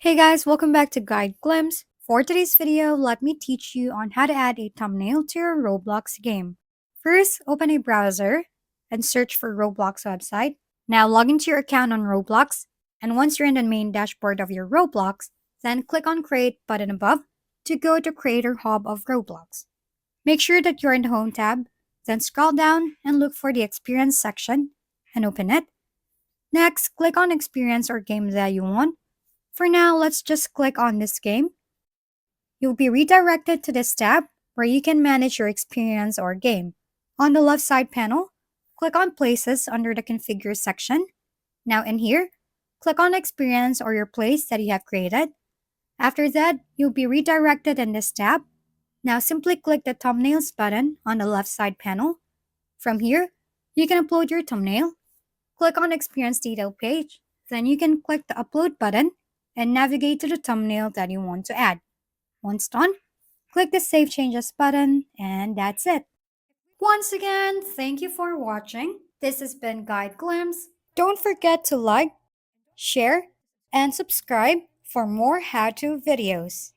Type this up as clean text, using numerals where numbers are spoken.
Hey guys, welcome back to Guide Glimpse. For today's video, let me teach you on how to add a thumbnail to your Roblox game. First, open a browser and search for Roblox website. Now log into your account on Roblox, and once you're in the main dashboard of your Roblox, then click on Create button above to go to Creator Hub of Roblox. Make sure that you're in the Home tab, then scroll down and look for the Experience section and open it. Next, click on Experience or game that you want. For now, let's just click on this game. You'll be redirected to this tab where you can manage your experience or game. On the left side panel, click on Places under the Configure section. Now in here, click on Experience or your place that you have created. After that, you'll be redirected in this tab. Now simply click the Thumbnails button on the left side panel. From here, you can upload your thumbnail. Click on Experience Detail page. Then you can click the Upload button and navigate to the thumbnail that you want to add. Once done, click the Save Changes button, and that's it. Once again, thank you for watching. This has been Guide Glimpse. Don't forget to like, share, and subscribe for more how-to videos.